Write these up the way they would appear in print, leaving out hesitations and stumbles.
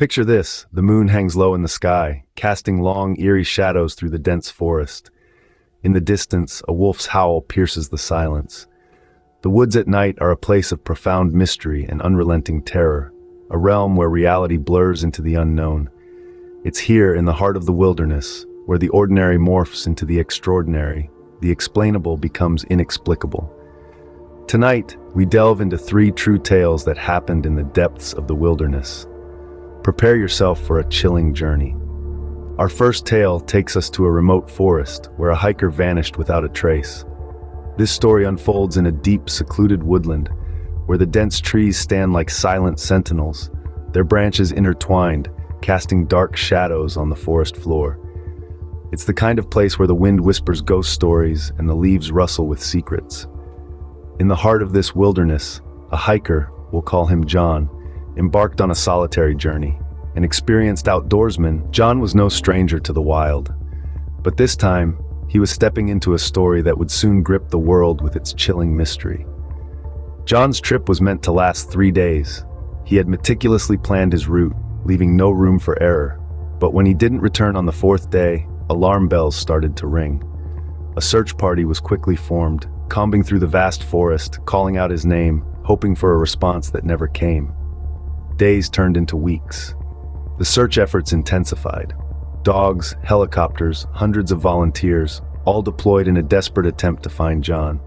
Picture this: the moon hangs low in the sky, casting long, eerie shadows through the dense forest. In the distance, a wolf's howl pierces the silence. The woods at night are a place of profound mystery and unrelenting terror, a realm where reality blurs into the unknown. It's here, in the heart of the wilderness, where the ordinary morphs into the extraordinary, the explainable becomes inexplicable. Tonight, we delve into three true tales that happened in the depths of the wilderness. Prepare yourself for a chilling journey. Our first tale takes us to a remote forest where a hiker vanished without a trace. This story unfolds in a deep, secluded woodland where the dense trees stand like silent sentinels, their branches intertwined, casting dark shadows on the forest floor. It's the kind of place where the wind whispers ghost stories and the leaves rustle with secrets. In the heart of this wilderness, a hiker, we'll call him John, embarked on a solitary journey. An experienced outdoorsman, John was no stranger to the wild. But this time, he was stepping into a story that would soon grip the world with its chilling mystery. John's trip was meant to last 3 days. He had meticulously planned his route, leaving no room for error. But when he didn't return on the 4th day, alarm bells started to ring. A search party was quickly formed, combing through the vast forest, calling out his name, hoping for a response that never came. Days turned into weeks. The search efforts intensified. Dogs, helicopters, hundreds of volunteers, all deployed in a desperate attempt to find John.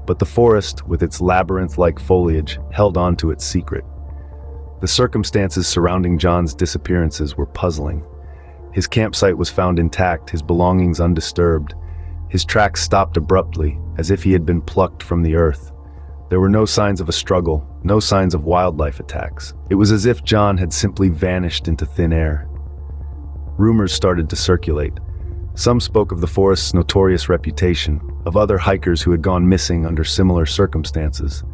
But the forest, with its labyrinth-like foliage, held on to its secret. The circumstances surrounding John's disappearances were puzzling. His campsite was found intact, his belongings undisturbed. His tracks stopped abruptly, as if he had been plucked from the earth. There were no signs of a struggle, no signs of wildlife attacks. It was as if John had simply vanished into thin air. Rumors started to circulate. Some spoke of the forest's notorious reputation, of other hikers who had gone missing under similar circumstances.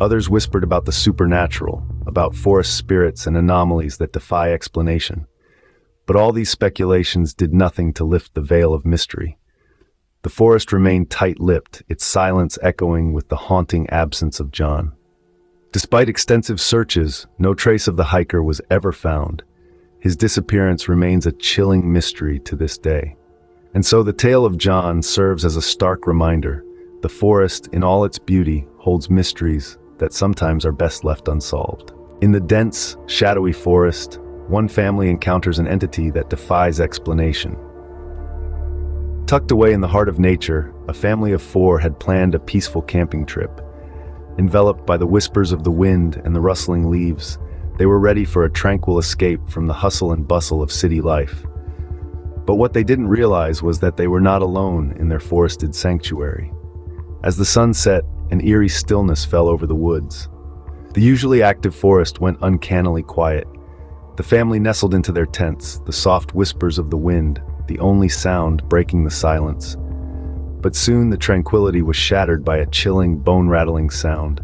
Others whispered about the supernatural, about forest spirits and anomalies that defy explanation. But all these speculations did nothing to lift the veil of mystery. The forest remained tight-lipped, its silence echoing with the haunting absence of John. Despite extensive searches, no trace of the hiker was ever found. His disappearance remains a chilling mystery to this day. And so the tale of John serves as a stark reminder. The forest, in all its beauty, holds mysteries that sometimes are best left unsolved. In the dense, shadowy forest, one family encounters an entity that defies explanation. Tucked away in the heart of nature, a family of 4 had planned a peaceful camping trip. Enveloped by the whispers of the wind and the rustling leaves, they were ready for a tranquil escape from the hustle and bustle of city life. But what they didn't realize was that they were not alone in their forested sanctuary. As the sun set, an eerie stillness fell over the woods. The usually active forest went uncannily quiet. The family nestled into their tents, the soft whispers of the wind, the only sound breaking the silence. But soon the tranquility was shattered by a chilling, bone-rattling sound.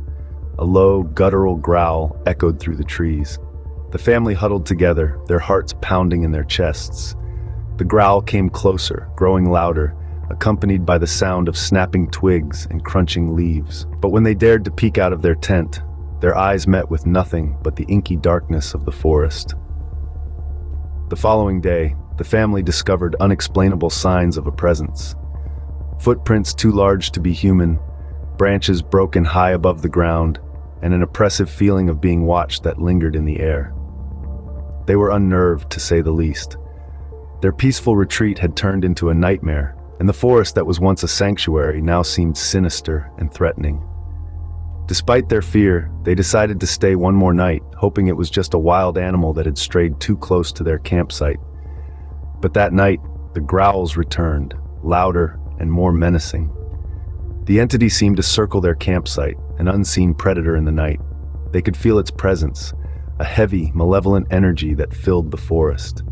A low, guttural growl echoed through the trees. The family huddled together, their hearts pounding in their chests. The growl came closer, growing louder, accompanied by the sound of snapping twigs and crunching leaves. But when they dared to peek out of their tent, their eyes met with nothing but the inky darkness of the forest. The following day, the family discovered unexplainable signs of a presence. Footprints too large to be human, branches broken high above the ground, and an oppressive feeling of being watched that lingered in the air. They were unnerved, to say the least. Their peaceful retreat had turned into a nightmare, and the forest that was once a sanctuary now seemed sinister and threatening. Despite their fear, they decided to stay one more night, hoping it was just a wild animal that had strayed too close to their campsite. But that night, the growls returned, louder and more menacing. The entity seemed to circle their campsite, an unseen predator in the night. They could feel its presence, a heavy, malevolent energy that filled the forest.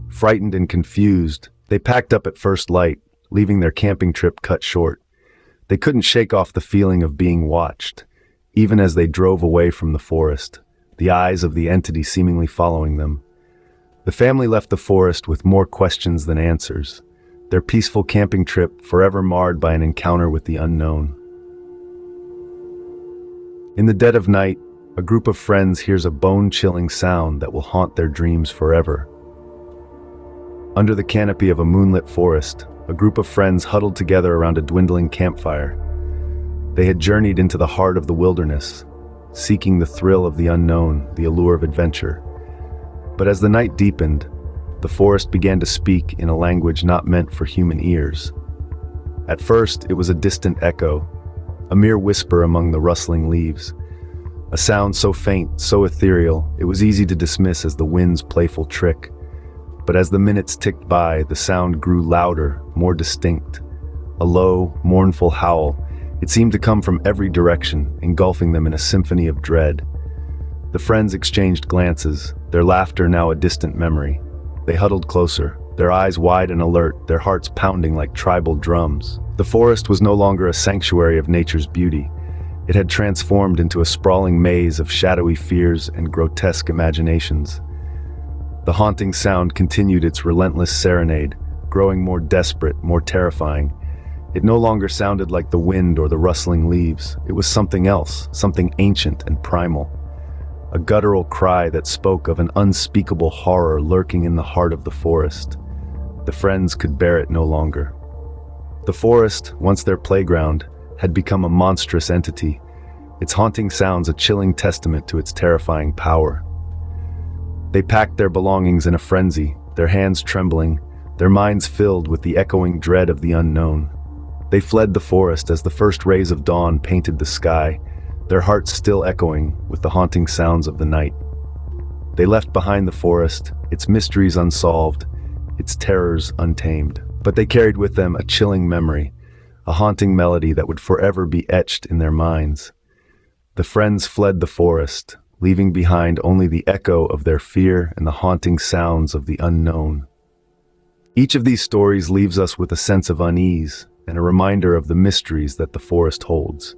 Frightened and confused, they packed up at first light, leaving their camping trip cut short. They couldn't shake off the feeling of being watched, even as they drove away from the forest, the eyes of the entity seemingly following them. The family left the forest with more questions than answers, their peaceful camping trip forever marred by an encounter with the unknown. In the dead of night, a group of friends hears a bone-chilling sound that will haunt their dreams forever. Under the canopy of a moonlit forest, a group of friends huddled together around a dwindling campfire. They had journeyed into the heart of the wilderness, seeking the thrill of the unknown, the allure of adventure. But as the night deepened, the forest began to speak in a language not meant for human ears. At first, it was a distant echo, a mere whisper among the rustling leaves. A sound so faint, so ethereal, it was easy to dismiss as the wind's playful trick. But as the minutes ticked by, the sound grew louder, more distinct. A low, mournful howl. It seemed to come from every direction, engulfing them in a symphony of dread. The friends exchanged glances, their laughter now a distant memory. They huddled closer, their eyes wide and alert, their hearts pounding like tribal drums. The forest was no longer a sanctuary of nature's beauty. It had transformed into a sprawling maze of shadowy fears and grotesque imaginations. The haunting sound continued its relentless serenade, growing more desperate, more terrifying. It no longer sounded like the wind or the rustling leaves. It was something else, something ancient and primal. A guttural cry that spoke of an unspeakable horror lurking in the heart of the forest. The friends could bear it no longer. The forest, once their playground, had become a monstrous entity, its haunting sounds a chilling testament to its terrifying power. They packed their belongings in a frenzy, their hands trembling, their minds filled with the echoing dread of the unknown. They fled the forest as the first rays of dawn painted the sky, their hearts still echoing with the haunting sounds of the night. They left behind the forest, its mysteries unsolved, its terrors untamed. But they carried with them a chilling memory, a haunting melody that would forever be etched in their minds. The friends fled the forest, leaving behind only the echo of their fear and the haunting sounds of the unknown. Each of these stories leaves us with a sense of unease and a reminder of the mysteries that the forest holds.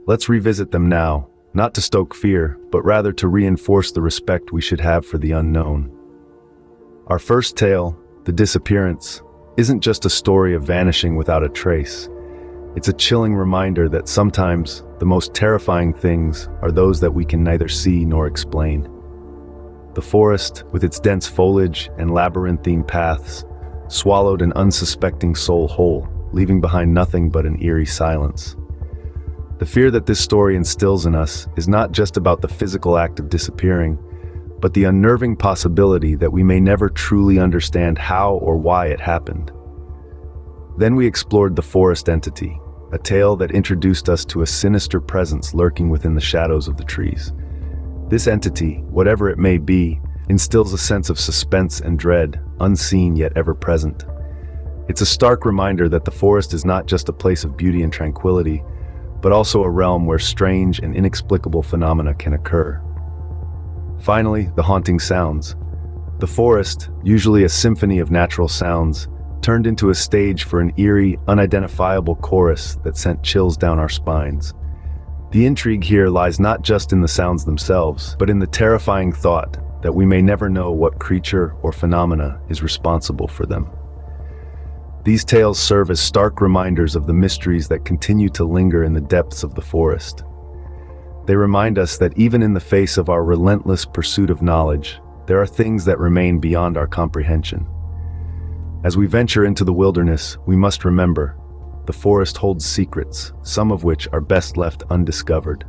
Let's revisit them now, not to stoke fear, but rather to reinforce the respect we should have for the unknown. Our first tale, The Disappearance, isn't just a story of vanishing without a trace. It's a chilling reminder that sometimes the most terrifying things are those that we can neither see nor explain. The forest, with its dense foliage and labyrinthine paths, swallowed an unsuspecting soul whole, leaving behind nothing but an eerie silence. The fear that this story instills in us is not just about the physical act of disappearing, but the unnerving possibility that we may never truly understand how or why it happened. Then we explored the forest entity, a tale that introduced us to a sinister presence lurking within the shadows of the trees. This entity, whatever it may be, instills a sense of suspense and dread, unseen yet ever present. It's a stark reminder that the forest is not just a place of beauty and tranquility, but also a realm where strange and inexplicable phenomena can occur. Finally, the haunting sounds. The forest, usually a symphony of natural sounds, turned into a stage for an eerie, unidentifiable chorus that sent chills down our spines. The intrigue here lies not just in the sounds themselves, but in the terrifying thought that we may never know what creature or phenomena is responsible for them. These tales serve as stark reminders of the mysteries that continue to linger in the depths of the forest. They remind us that even in the face of our relentless pursuit of knowledge, there are things that remain beyond our comprehension. As we venture into the wilderness, we must remember, the forest holds secrets, some of which are best left undiscovered.